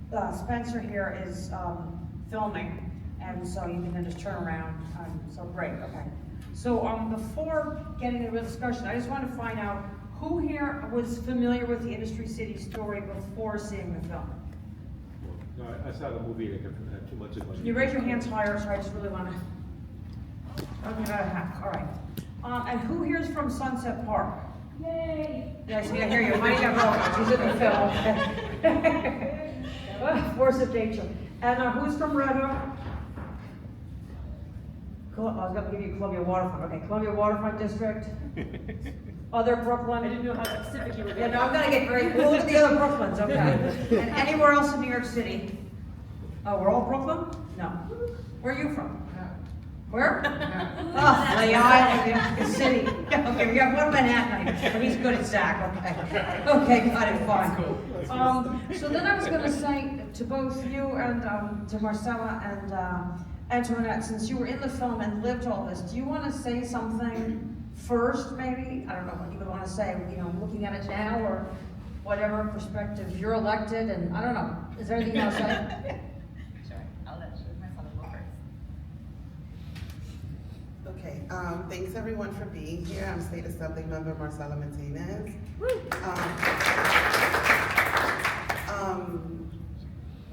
Spencer here is filming, and so you can then just turn around. So great, okay. So before getting into the discussion, I just want to find out who here was familiar with the Industry City story before seeing the film? No, I saw the movie like 2 months ago. You raise your hands higher, so I just really want to. Okay, all right. And who here is from Sunset Park? Yay! Yes, I hear you. Mike Gavrona, she's in the film. Force of nature. And who's from Red Hook? I was going to give you Columbia Waterfront. Okay, Columbia Waterfront District. Other Brooklyn. I didn't know how specific you were Yeah, going. no, I'm going to get very. We'll look at the other Brooklyns, okay. And anywhere else in New York City? Oh, we're all Brooklyn? No. Where are you from? Where? Oh, Lay Island, the city. Okay, we got one Manhattanite, but he's good at Zach, okay. Okay, got it, fine. So then I was gonna say to both you and to Marcela and Antoinette, since you were in the film and lived all this, do you wanna say something first, maybe? I don't know what you would wanna say, you know, looking at it now or whatever perspective. You're elected and I don't know, is there anything else? I'll let Marcela go first. Okay, thanks everyone for being here. I'm State Assemblymember Marcela Mitaynes. What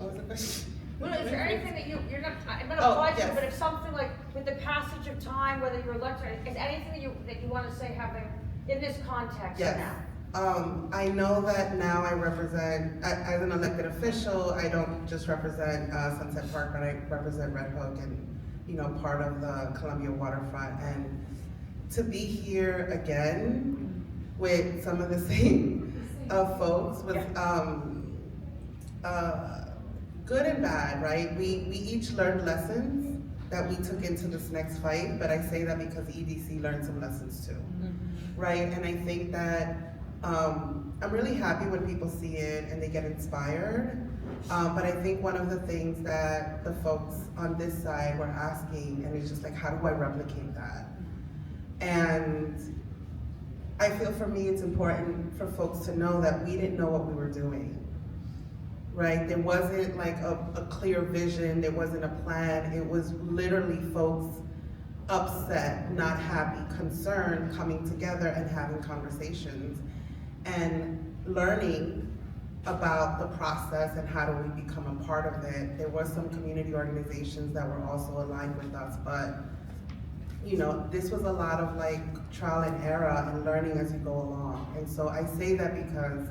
was the question? Well, is there anything that you're not, I'm gonna Oh, apply to, yes. but if something like, with the passage of time, whether you're elected, is anything that you wanna say having, in this context Yes. now? I know that now I represent, as an elected official, I don't just represent Sunset Park, but I represent Red Hook and, you know, part of the Columbia waterfront. And to be here again with some of the same folks was good and bad, right? We each learned lessons that we took into this next fight, but I say that because EDC learned some lessons too, right? And I think that I'm really happy when people see it and they get inspired. But I think one of the things that the folks on this side were asking, and it's just like, how do I replicate that? And I feel for me, it's important for folks to know that we didn't know what we were doing, right? There wasn't like a clear vision, there wasn't a plan. It was literally folks upset, not happy, concerned, coming together and having conversations and learning about the process and how do we become a part of it. There were some community organizations that were also aligned with us, but you know, this was a lot of like trial and error and learning as you go along. And so I say that because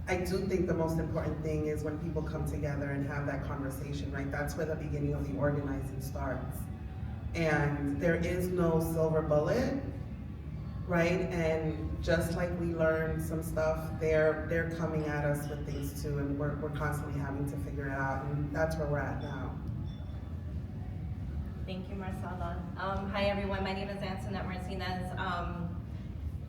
I do think the most important thing is when people come together and have that conversation, right? That's where the beginning of the organizing starts. And there is no silver bullet, right? And just like we learned some stuff, they're coming at us with things too, and we're constantly having to figure it out, and that's where we're at now. Thank you, Marcela. Hi everyone, my name is Antoinette Martinez.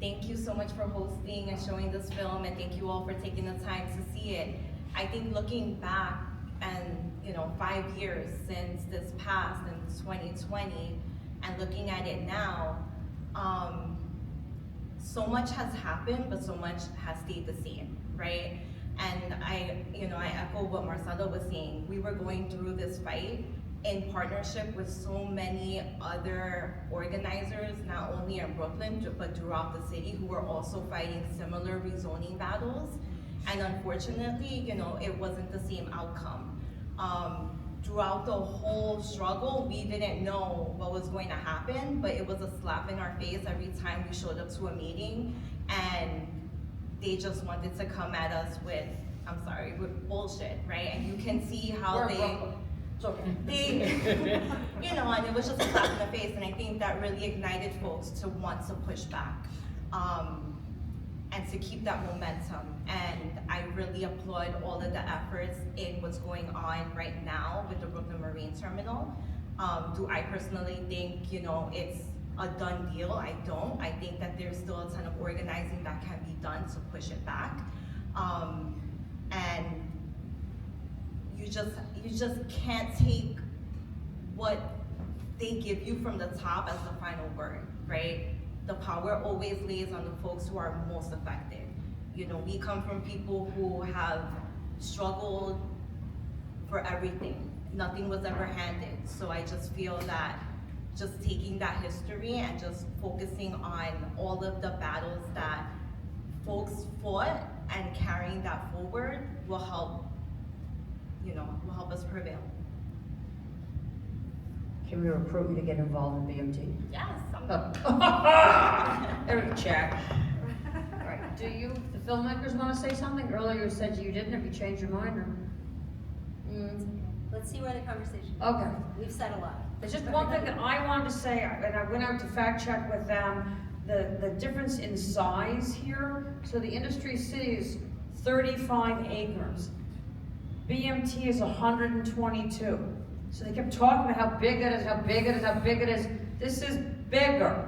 Thank you so much for hosting and showing this film, and thank you all for taking the time to see it. I think looking back and 5 years since this passed in 2020, and looking at it now, so much has happened, but so much has stayed the same, right? And I echo what Marcela was saying. We were going through this fight in partnership with so many other organizers, not only in Brooklyn, but throughout the city, who were also fighting similar rezoning battles. And unfortunately, it wasn't the same outcome. Throughout the whole struggle, we didn't know what was going to happen, but it was a slap in our face every time we showed up to a meeting, and they just wanted to come at us with bullshit, right? And you can see how and it was just a slap in the face, and I think that really ignited folks to want to push back and to keep that momentum. And I really applaud all of the efforts in what's going on right now with the Brooklyn Marine Terminal. Do I personally think it's a done deal? I don't. I think that there's still a ton of organizing that can be done to push it back. And you just can't take what they give you from the top as the final word, right? The power always lays on the folks who are most affected. We come from people who have struggled for everything. Nothing was ever handed. So I just feel that just taking that history and just focusing on all of the battles that folks fought and carrying that forward will help, will help us prevail. Can we recruit you to get involved in BMT? Yes. There we go, check. All right, do you, the filmmakers want to say something? Earlier you said you didn't, have you changed your mind or? Let's see where the conversation goes. Okay. We've said a lot. There's just one thing that I wanted to say, and I went out to fact check with them, the difference in size here. So the industry city is 35 acres. BMT is 122. So they kept talking about how big it is, how big it is, how big it is. This is bigger.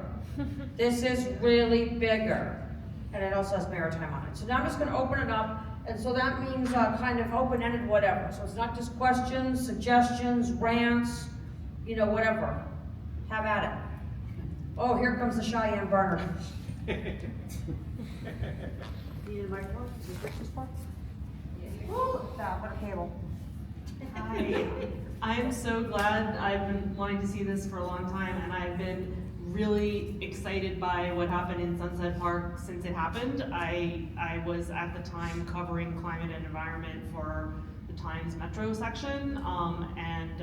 This is really bigger. And it also has maritime on it. So now I'm just gonna open it up. And so that means kind of open-ended whatever. So it's not just questions, suggestions, rants, whatever. Have at it. Oh, here comes the Cheyenne burner. Need a microphone? Is this Chris's part? Put a cable. Hi. I'm so glad. I've been wanting to see this for a long time, and I've been really excited by what happened in Sunset Park since it happened. I was at the time covering climate and environment for the Times Metro section, and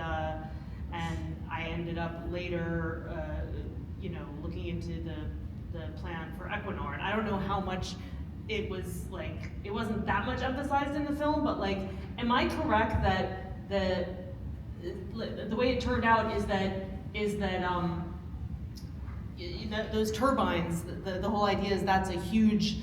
I ended up later, looking into the plan for Equinor. And I don't know how much it was like. It wasn't that much emphasized in the film, but like, am I correct that the way it turned out is that those turbines, the whole idea is that's a huge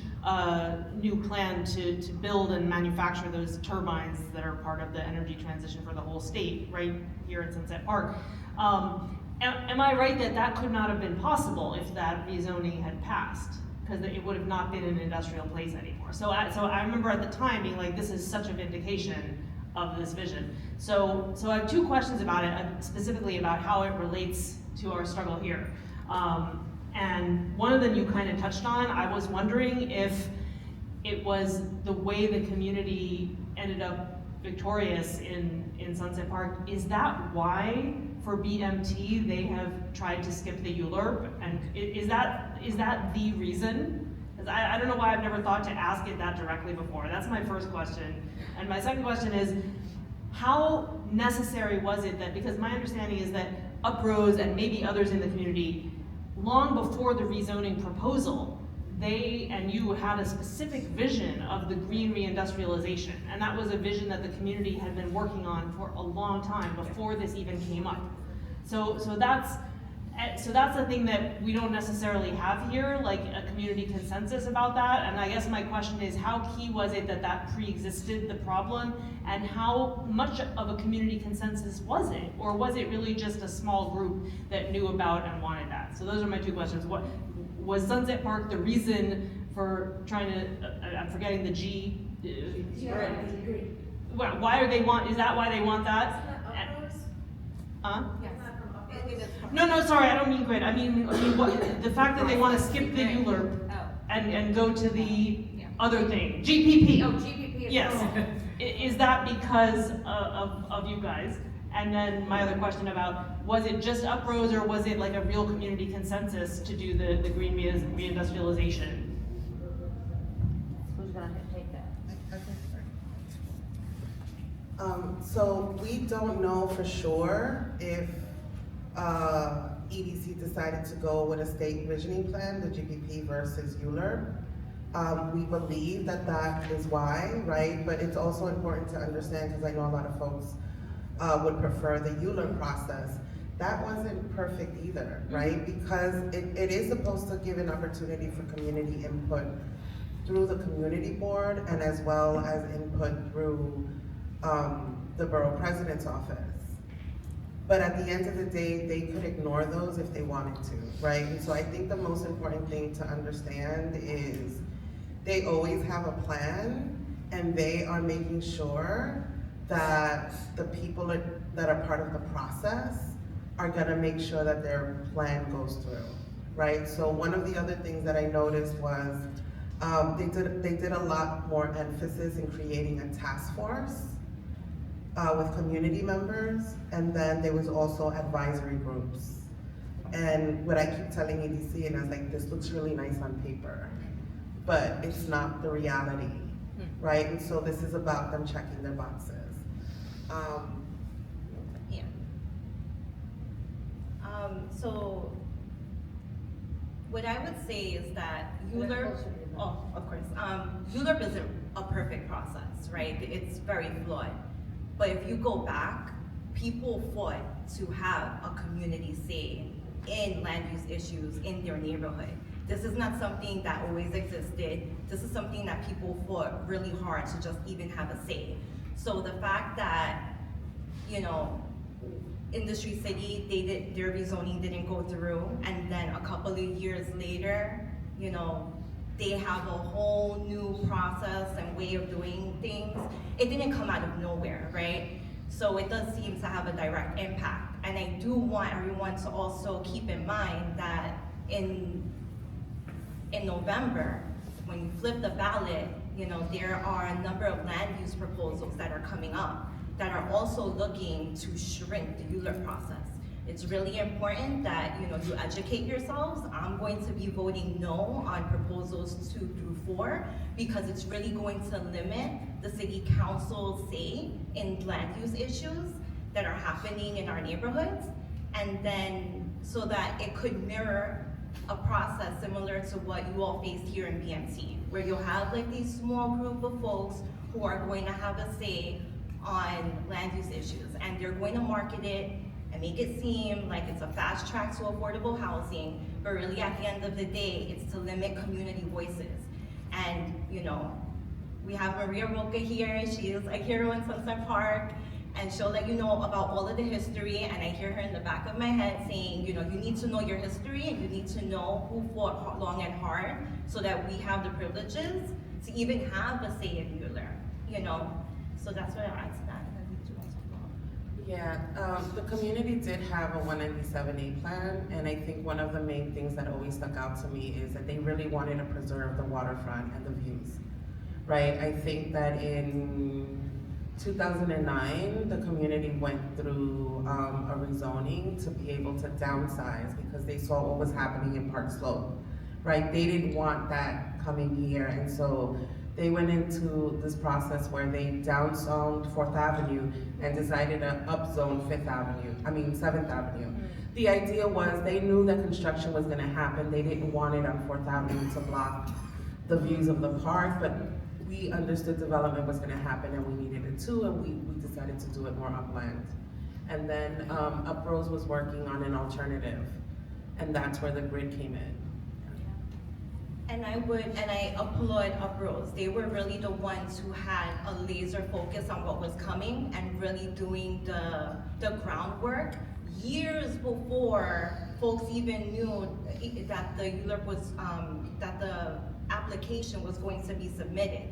new plan to build and manufacture those turbines that are part of the energy transition for the whole state, right here in Sunset Park. Am I right that could not have been possible if that rezoning had passed? Because it would have not been an industrial place anymore. So I remember at the time being like, this is such a vindication of this vision. So I have two questions about it, specifically about how it relates to our struggle here. And one of them you kind of touched on. I was wondering if it was the way the community ended up victorious in Sunset Park. Is that why for BMT they have tried to skip the ULURP? And is that the reason? Because I don't know why I've never thought to ask it that directly before. That's my first question. And my second question is, how necessary was it that, because my understanding is that Uprose and maybe others in the community, long before the rezoning proposal, they and you had a specific vision of the green reindustrialization. And that was a vision that the community had been working on for a long time before this even came up. So that's the thing that we don't necessarily have here, like a community consensus about that. And I guess my question is, how key was it that pre-existed the problem, and how much of a community consensus was it? Or was it really just a small group that knew about and wanted that? So those are my two questions. What was Sunset Park the reason for trying to, I'm forgetting the G. Well, why are they is that why they want that? Huh? No, sorry, I don't mean grid. I mean the fact that they want to skip the ULURP and go to the other thing, GPP. Oh, GPP. Yes. Is that because of you guys? And then my other question about, was it just Uprose, or was it like a real community consensus to do the green reindustrialization? Who's gonna take that? So we don't know for sure if EDC decided to go with a state visioning plan, the GPP versus ULURP. We believe that is why, right? But it's also important to understand, because I know a lot of folks would prefer the ULURP process. That wasn't perfect either, right? Because it is supposed to give an opportunity for community input through the community board, and as well as input through the borough president's office. But at the end of the day, they could ignore those if they wanted to, right? And so I think the most important thing to understand is they always have a plan, and they are making sure that the people that are part of the process are gonna make sure that their plan goes through, right? So one of the other things that I noticed was they did a lot more emphasis in creating a task force with community members, and then there was also advisory groups. And what I keep telling EDC, and I was like, this looks really nice on paper, but it's not the reality, right? And so this is about them checking their boxes. Yeah. So what I would say is that ULURP, of course, ULURP isn't a perfect process, right? It's very flawed. But if you go back, people fought to have a community say in land use issues in their neighborhood. This is not something that always existed. This is something that people fought really hard to just even have a say. So the fact that, you know, Industry City, their rezoning didn't go through, and then a couple of years later, you know, they have a whole new process and way of doing things. It didn't come out of nowhere, right? So it does seem to have a direct impact. And I do want everyone to also keep in mind that in November, when you flip the ballot, you know, there are a number of land use proposals that are coming up that are also looking to shrink the ULURP process. It's really important that, you know, you educate yourselves. I'm going to be voting no on proposals 2 through 4 because it's really going to limit the city council's say in land use issues that are happening in our neighborhoods, and then so that it could mirror a process similar to what you all faced here in BMC, where you'll have like these small group of folks who are going to have a say on land use issues, and they're going to market it and make it seem like it's a fast track to affordable housing, but really at the end of the day, it's to limit community voices. And, you know, we have Maria Roca here, she is a hero in Sunset Park, and she'll let you know about all of the history, and I hear her in the back of my head saying, you know, you need to know your history, and you need to know who fought long and hard, so that we have the privileges to even have a say in ULURP, you know? So that's what I add to that. Yeah, the community did have a 197A plan, and I think one of the main things that always stuck out to me is that they really wanted to preserve the waterfront and the views, right? I think that in 2009, the community went through a rezoning to be able to downsize because they saw what was happening in Park Slope, right? They didn't want that coming here, and so they went into this process where they downzoned 4th Avenue and decided to upzone 7th Avenue. The idea was they knew that construction was gonna happen. They didn't want it on 4th Avenue to block the views of the park, but we understood development was gonna happen and we needed it too, and we decided to do it more upland. And then Uprose was working on an alternative, and that's where the grid came in. And I applaud Uprose. They were really the ones who had a laser focus on what was coming and really doing the groundwork years before folks even knew that the ULURP was, that the application was going to be submitted.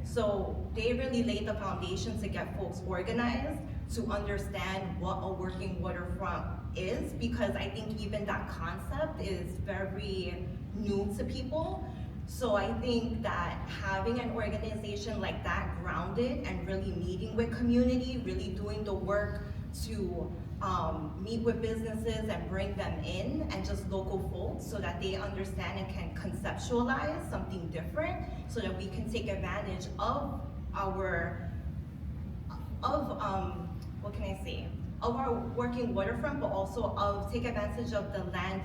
So they really laid the foundation to get folks organized, to understand what a working waterfront is, because I think even that concept is very new to people. So I think that having an organization like that grounded and really meeting with community, really doing the work to meet with businesses and bring them in, and just local folks, so that they understand and can conceptualize something different, so that we can take advantage of our, what can I say, of our working waterfront, but also of take advantage of the land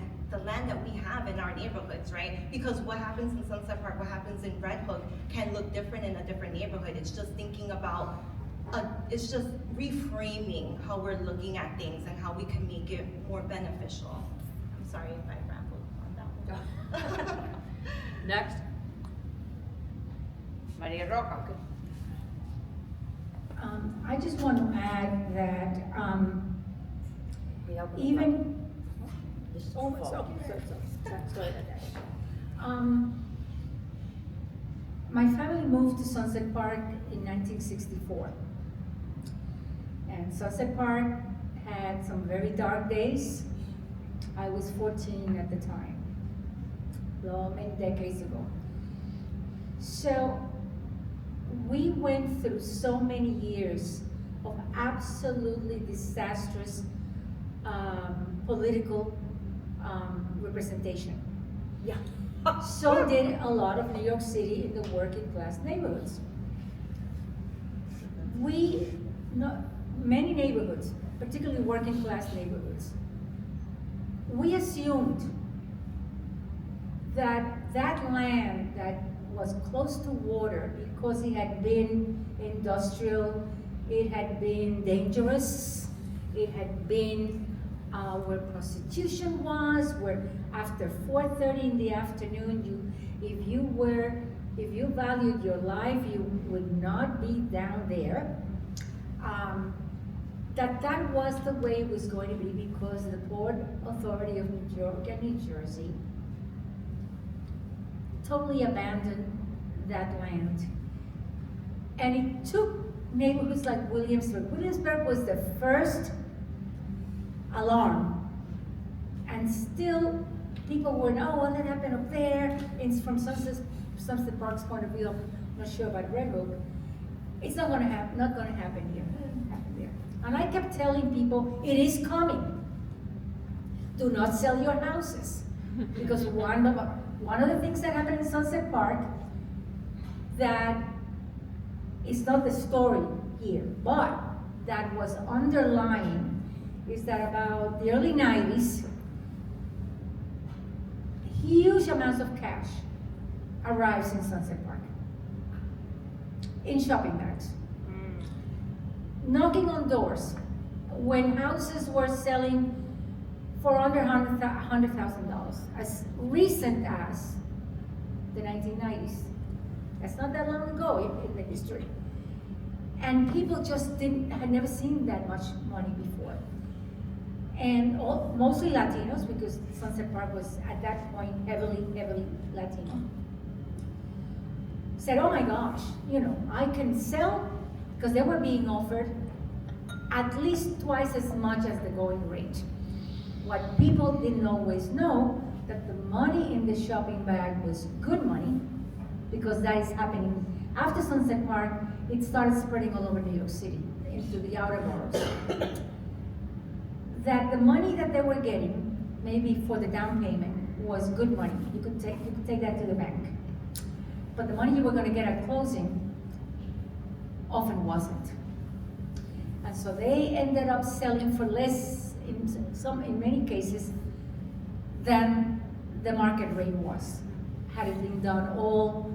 that we have in our neighborhoods, right? Because what happens in Sunset Park, what happens in Red Hook can look different in a different neighborhood. It's just thinking about, it's just reframing how we're looking at things and how we can make it more beneficial. I'm sorry if I rambled on that one. Next. Maria Roca. I just want to add that even my family moved to Sunset Park in 1964, and Sunset Park had some very dark days. I was 14 at the time, well, many decades ago. So we went through so many years of absolutely disastrous political representation. Yeah. So did a lot of New York City in the working class neighborhoods. Many neighborhoods, particularly working class neighborhoods, we assumed that that land that was close to water, because it had been industrial, it had been dangerous, it had been where prostitution was, where after 4:30 in the afternoon, if you valued your life, you would not be down there. That was the way it was going to be, because the Port Authority of New York and New Jersey totally abandoned that land. And it took neighborhoods like Williamsburg. Williamsburg was the first alarm. And still, people were, oh, well, that happened up there. It's from Sunset Park's point of view, I'm not sure about Red Hook. It's not gonna happen here. It didn't happen there. And I kept telling people, it is coming. Do not sell your houses. Because one of the things that happened in Sunset Park that is not the story here, but that was underlying, is that about the early 90s, huge amounts of cash arrives in Sunset Park, in shopping bags, knocking on doors, when houses were selling for under $100,000, as recent as the 1990s. That's not that long ago in the history. And people just had never seen that much money before. And mostly Latinos, because Sunset Park was at that point heavily Latino, said, oh my gosh, I can sell, because they were being offered at least twice as much as the going rate. What people didn't always know, that the money in the shopping bag was good money, because that is happening. After Sunset Park, it started spreading all over New York City, into the outer boroughs. That the money that they were getting, maybe for the down payment, was good money. You could take that to the bank. But the money you were going to get at closing often wasn't. And so they ended up selling for less, in many cases, than the market rate was. Had it been done all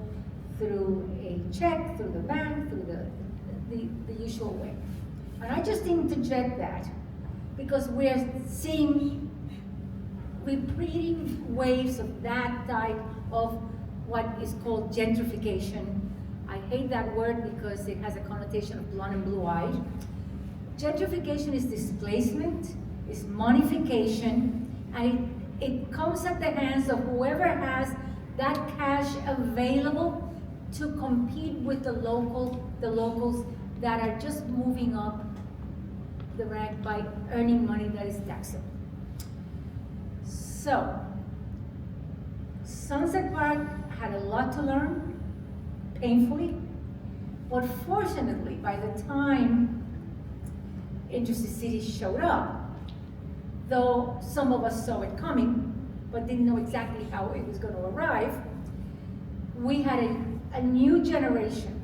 through a check, through the bank, through the usual way. And I just interject that, because we're seeing repeating waves of that type of what is called gentrification. I hate that word because it has a connotation of blonde and blue-eyed. Gentrification is displacement, is monification, and it comes at the hands of whoever has that cash available to compete with the locals that are just moving up the rank by earning money that is taxable. So, Sunset Park had a lot to learn, painfully, but fortunately, by the time Emergent City showed up, though some of us saw it coming, but didn't know exactly how it was going to arrive, we had a new generation.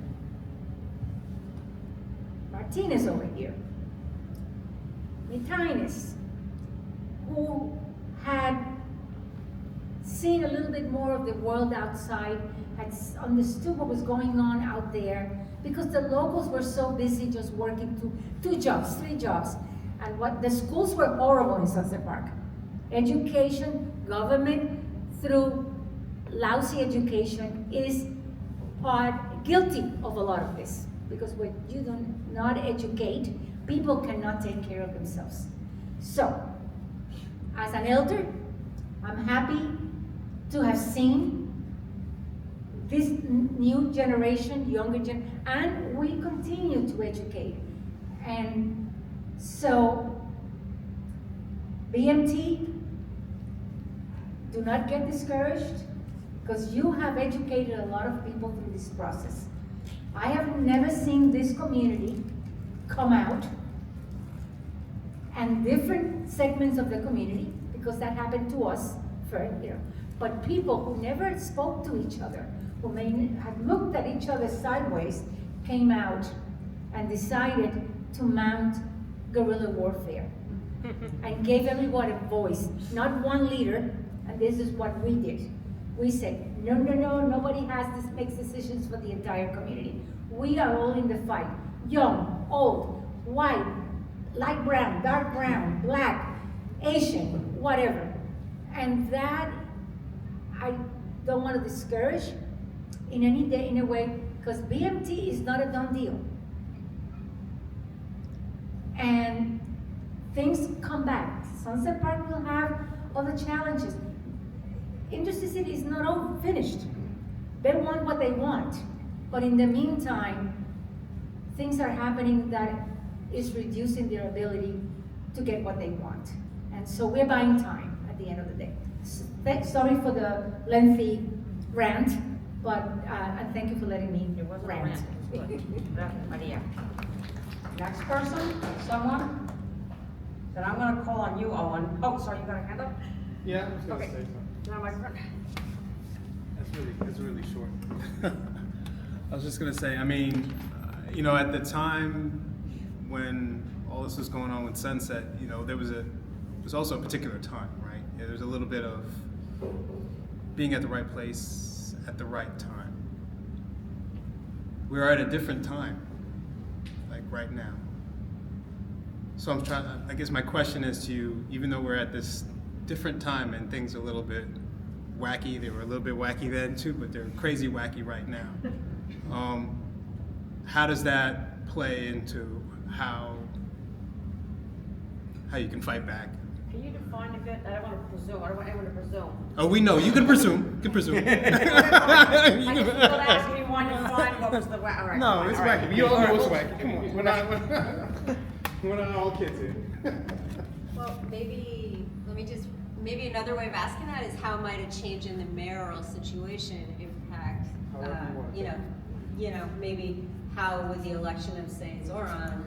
Martinez over here, Mitaynes, who had seen a little bit more of the world outside, had understood what was going on out there, because the locals were so busy just working two jobs, 3 jobs. And what the schools were horrible in Sunset Park. Education, government, through lousy education, is guilty of a lot of this. Because when you do not educate, people cannot take care of themselves. So, as an elder, I'm happy to have seen this new generation, younger generation, and we continue to educate. And so, BMT, do not get discouraged, because you have educated a lot of people through this process. I have never seen this community come out and different segments of the community, because that happened to us first, but people who never spoke to each other, who may have looked at each other sideways, came out and decided to mount guerrilla warfare and gave everyone a voice, not one leader, and this is what we did. We said, no, nobody makes decisions for the entire community. We are all in the fight. Young, old, white, light brown, dark brown, black, Asian, whatever. And that, I don't want to discourage in a way, because BMT is not a done deal. And things come back. Sunset Park will have other challenges. Industry City is not all finished. They want what they want. But in the meantime, things are happening that is reducing their ability to get what they want. And so we're buying time at the end of the day. Sorry for the lengthy rant, but and thank you for letting me It wasn't a rant. rant, it was good. Gracias, Maria. Next person, someone? Then I'm gonna call on you, Owen. Oh, sorry, you got a hand up? Yeah, I was gonna Okay. say something. No, my friend. That's really short. I was just gonna say, I mean, at the time when all this was going on with Sunset, there was also a particular time, right? Yeah, there's a little bit of being at the right place at the right time. We're at a different time, like right now. So I guess my question is to you, even though we're at this different time and things are a little bit wacky, they were a little bit wacky then too, but they're crazy wacky right now. How does that play into how you can fight back? Can you define a bit? I don't wanna presume, I don't want anyone to presume. Oh, we know, you can presume, you can presume. I just was asking you one to find what was the, all right. No, fine, it's all right. wacky. We all know it's wacky. Come on, we're not all kids here. Well, maybe another way of asking that is how might a change in the mayoral situation impact, However you want. maybe how would the election of, say, Zoran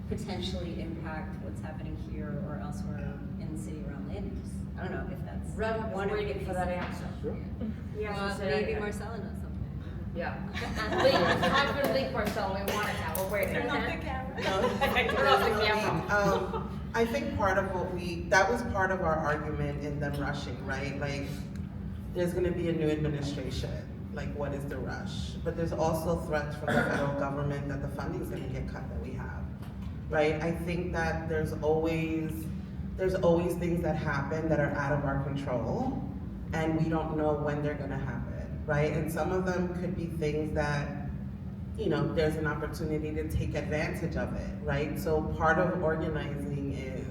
potentially impact what's happening here or elsewhere in the city around land use? I don't know if that's Red was one of the waiting for that pieces. answer. Sure. He hasn't Well, said maybe anything. Marcela knows something. Yeah. Leak, it's time for leak, Marcel, we want it now, we're waiting. Turn off the camera. Turn off the camera. I think part of that was part of our argument in them rushing, right? Like, there's gonna be a new administration, like what is the rush? But there's also threats from the federal government that the funding's gonna get cut that we have, right? I think that there's always things that happen that are out of our control, and we don't know when they're gonna happen, right? And some of them could be things that, there's an opportunity to take advantage of it, right? So part of organizing is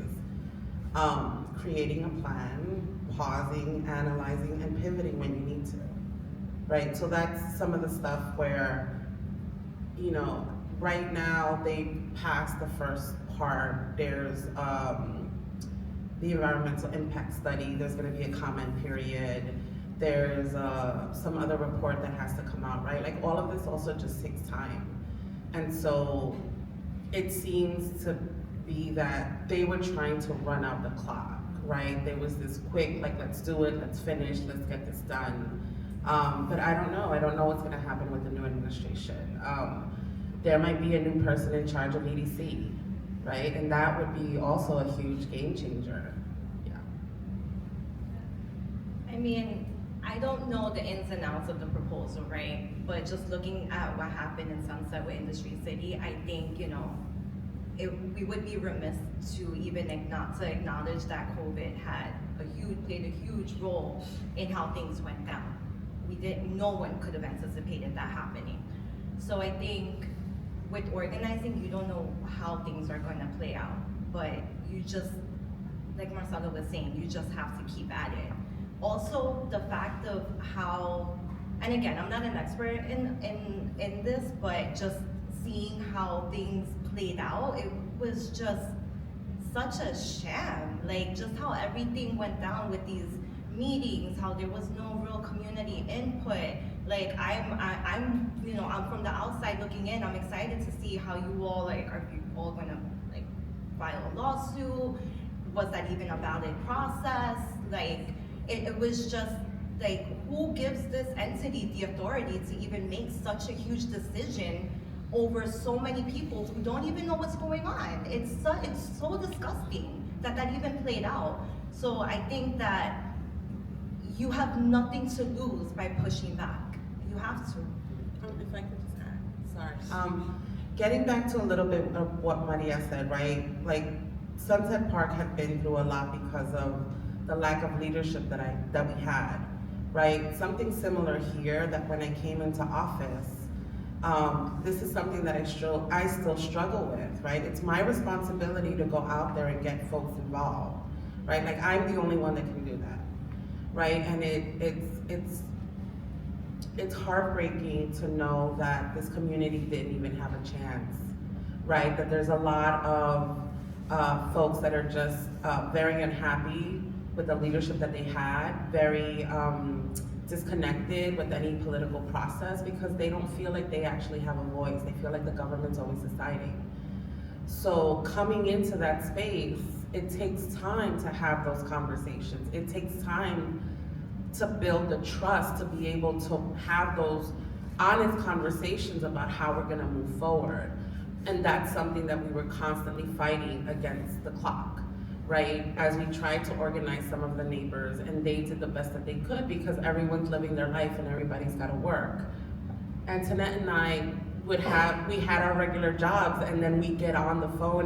creating a plan, pausing, analyzing, and pivoting when you need to, right? So that's some of the stuff where, right now they passed the first part. There's the environmental impact study. There's going to be a comment period. There's some other report that has to come out, right? Like all of this also just takes time. And so it seems to be that they were trying to run out the clock, right? There was this quick, like, let's do it, let's finish, let's get this done. But I don't know. I don't know what's going to happen with the new administration. There might be a new person in charge of EDC, right? And that would be also a huge game changer. Yeah. I mean, I don't know the ins and outs of the proposal, right? But just looking at what happened in Sunset with Industry City, I think, we would be remiss to even not to acknowledge that COVID played a huge role in how things went down. No one could have anticipated that happening. So I think with organizing, you don't know how things are going to play out, but you just, like Marcela was saying, you just have to keep at it. Also, the fact of how, and again, I'm not an expert in this, but just seeing how things played out, it was just such a sham. Like, just how everything went down with these meetings, how there was no real community input. Like, I'm from the outside looking in. I'm excited to see how you all, are you all gonna, file a lawsuit? Was that even a valid process? Like, it was just like, who gives this entity the authority to even make such a huge decision over so many people who don't even know what's going on? It's so disgusting that that even played out. So I think that you have nothing to lose by pushing back. You have to. If I could just add, sorry. Getting back to a little bit of what Maria said, right? Like, Sunset Park had been through a lot because of the lack of leadership that we had, right? Something similar here, that when I came into office, this is something that I still struggle with, right? It's my responsibility to go out there and get folks involved, right? Like, I'm the only one that can do that, right? And it's heartbreaking to know that this community didn't even have a chance, right? That there's a lot of folks that are just very unhappy with the leadership that they had, very disconnected with any political process because they don't feel like they actually have a voice. They feel like the government's always deciding. So coming into that space, it takes time to have those conversations. It takes time to build the trust, to be able to have those honest conversations about how we're gonna move forward. And that's something that we were constantly fighting against the clock, right? As we tried to organize some of the neighbors, and they did the best that they could because everyone's living their life and everybody's gotta work. Antoinette and I we had our regular jobs, and then we get on the phone